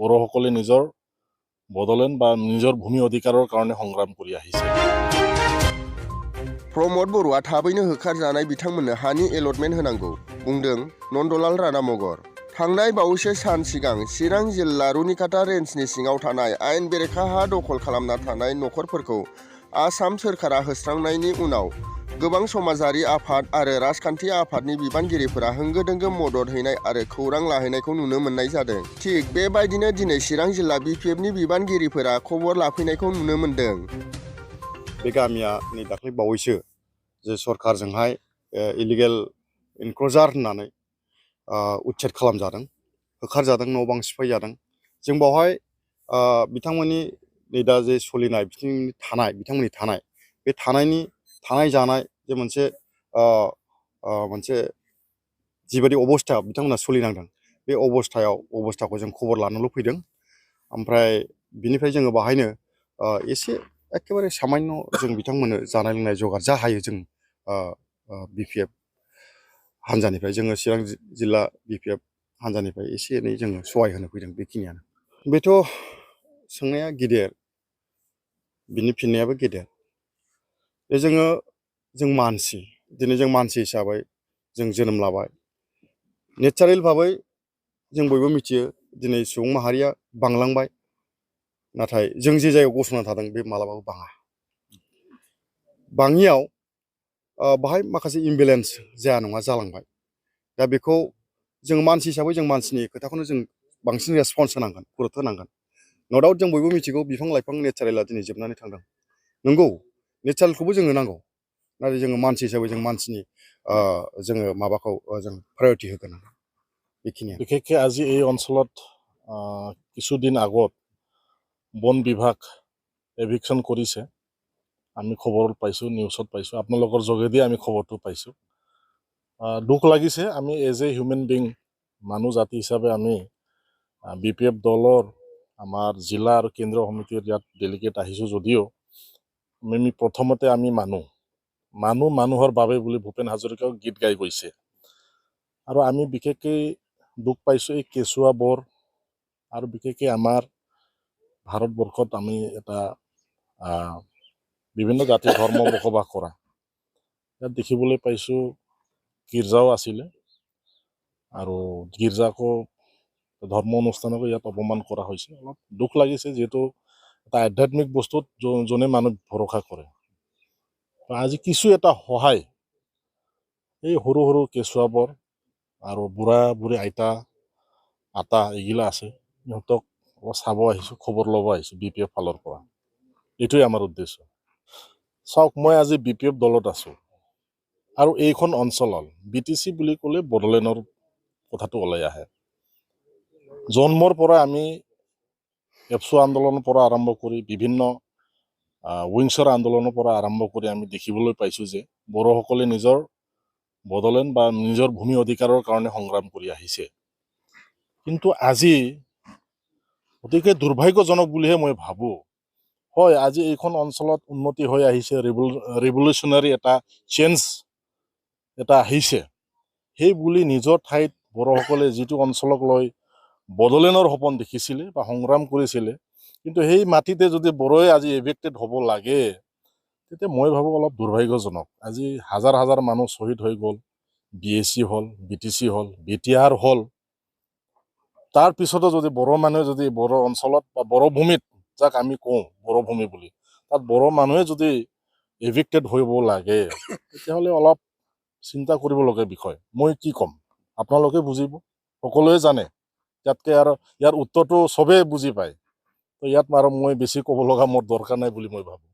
বড়োসকলে নিজৰ বদলেন বা নিজৰ ভূমি অধিকাৰৰ কাৰণে সংগ্ৰাম কৰি আহিছে। प्रमद बरुवा थाबैनो होखारजानाय बिथांमोननो हानि एलटमेन्ट होनांगौ बुंदों नन्दलाल राणा मगर। थांनाय बावैसो सान सिगां चिरां जिल्ला रुनिकाटा रेन्जनि सिङाव थानाय आयेन बेरेखा हा दखल खालामना थानाय नखरफोरखौ आसाम सोरखारा होस्रांनायनि उनाव गोबां समाजारि आफाद आरो राजखान्थि आफादनि बिबानगिरिफोरा होंगो दोंगो मदद हैनाय आरो खौरां लाहैनायखौ नुनो मोननाय जादों। थिग बेबायदिनो दिनै चिरां जिल्ला बिपिएफनि बिबानगिरिफोरा खबर लाफैनायखौ नुनो मोन्दों। बे गामिया नै दाख्लै बावैसो जे सरकारजोंहाय इलिगेल इनक्ल'जार होननानै उच्छेद खालामजादों, होखारजादों, न' बां सिफायजादों। जों बावहाय बिथांमोननि नै दा जे सोलिनाय बिथांमोननि थानाय बे थानाय जानाय जे मोनसे जिबायदि अबस्थायाव बिथांमोना सोलिनांदों बे अबस्थाखौ जों खबर लानोल' फैदों। ओमफ्राय बिनिफ्राय जोङो बाहायनो एसे एखेबारे सामान्य जों बिथांमोननो जानाय लोंनाय जगार जा हायो जों बिपिएफ हान्जानिफ्राय जोङो चिरां जिल्ला बिपिएफ हान्जानिफ्राय एसे एनै जोङो सहाय होनो फैदों। बेखिनियानो। बेथ' सोंनाया गिदिर, बिनि फिननायाबो गेदेर। जों मानसि, दिनै जों मानसि हिसाबै जों जोनोम लाबाय। नेचारेल भाबै जों बयबो मिथियो दिनै सुबुं माहारिया बांलांबाय, नाथाय जों जे जायगायाव गसंना थादों बे मालाबाबो बाङा। बाङियाव बाहाय माखासे इमबेलेन्स जाया नङा जालांबाय। दा बेखौ जों मानसि हिसाबै जों मानसिनि खोथाखौनो जों बांसिन रेसपन्स होनांगोन, गुरुत्व होनांगोन। न' डाउट जों बयबो मिथिगौ बिफां लाइफां नेचारेला दिनै जोबनानै थांदों। नंगौ, नेचारेलखौबो जोंनो नांगौ, नाथाय जोङो मानसि हिसाबै जों मानसिनि जोङो माबाखौ जों प्रायरिटि होगोन। बेखिनियानो। বিশেষকৈ আজি এই অঞ্চলত কিছুদিন আগত বন বিভাগ এভিকশ্যন কৰিছে। আমি খবৰত পাইছোঁ, নিউজত পাইছোঁ, আপোনালোকৰ যোগেদি আমি খবৰটো পাইছোঁ। দুখ লাগিছে। আমি এজ এ হিউমেন বিং, মানুহ জাতি হিচাপে আমি বিপিএফ দলৰ আমাৰ জিলা আৰু কেন্দ্ৰীয় সমিতিৰ ইয়াত ডেলিগেট আহিছোঁ যদিও আমি প্ৰথমতে আমি মানুহৰ বাবে বুলি ভূপেন হাজৰিকাও গীত গাই গৈছে। আৰু আমি বিশেষকৈ দুখ পাইছোঁ এই কেঁচুৱা বৰ, আৰু বিশেষকৈ আমাৰ ভাৰতবৰ্ষত আমি এটা বিভিন্ন জাতি ধৰ্ম বসবাস কৰা। ইয়াত দেখিবলৈ পাইছোঁ গীৰ্জাও আছিলে, আৰু গীৰ্জাকো ধৰ্ম অনুষ্ঠানকো ইয়াত অপমান কৰা হৈছে। অলপ দুখ লাগিছে, যিহেতু এটা আধ্যাত্মিক বস্তুত যোনে মানুহ ভৰসা কৰে। আজি কিছু এটা সহায় এই সৰু সৰু কেঁচুৱাবোৰ আৰু বুঢ়া বুঢ়ী আটা এইগিলা আছে, সিহঁতক অলপ চাব আহিছোঁ, খবৰ ল'ব আহিছোঁ বিপিএফ ফালৰ পৰা। এইটোৱে আমাৰ উদ্দেশ্য। চাওক, মই আজি বিপিএফ দলত আছোঁ, আৰু এইখন অঞ্চলৰ বিটিচি বুলি ক'লে বড়োলেণ্ডৰ কথাটো ওলাই আহে। জন্মৰ পৰা আমি এপছু আন্দোলনৰ পৰা আৰম্ভ কৰি বিভিন্ন উইংছৰ আন্দোলনৰ পৰা আৰম্ভ কৰি আমি দেখিবলৈ পাইছোঁ যে বড়োসকলে নিজৰ বদলেন বা নিজৰ ভূমি অধিকাৰৰ কাৰণে সংগ্ৰাম কৰি আহিছে। কিন্তু আজি অতিকে দুৰ্ভাগ্যজনক বুলিহে মই ভাবোঁ। হয়, আজি এইখন অঞ্চলত উন্নতি হৈ আহিছে, ৰিভলিউচনাৰী এটা চেঞ্জ এটা আহিছে। সেই বুলি নিজৰ ঠাইত বড়োসকলে যিটো অঞ্চলক লৈ বড়োলেণ্ডৰ সপোন দেখিছিলে বা সংগ্ৰাম কৰিছিলে, কিন্তু সেই মাটিতে যদি বড়োৱে আজি এভিক্টেড হ'ব লাগে, তেতিয়া মই ভাবোঁ অলপ দুৰ্ভাগ্যজনক। আজি হাজাৰ হাজাৰ মানুহ শ্বহীদ হৈ গ'ল, বিএচি হ'ল, বিটিচি হ'ল, বিটিআৰ হ'ল। তাৰ পিছতো যদি বড়ো মানুহে যদি বড়ো অঞ্চলত বা বড়ো ভূমিত, যাক আমি কওঁ বড়ো ভূমি বুলি, তাত বড়ো মানুহে যদি এভিক্টেড হ'ব লাগে, তেতিয়াহ'লে অলপ চিন্তা কৰিবলগীয়া বিষয়। মই কি ক'ম, আপোনালোকে বুজিব, সকলোৱে জানে। ইয়াতকৈ আৰু ইয়াৰ উত্তৰটো চবেই বুজি পায়। তো ইয়াত আৰু মই বেছি ক'ব লগা মোৰ দৰকাৰ নাই বুলি মই ভাবোঁ।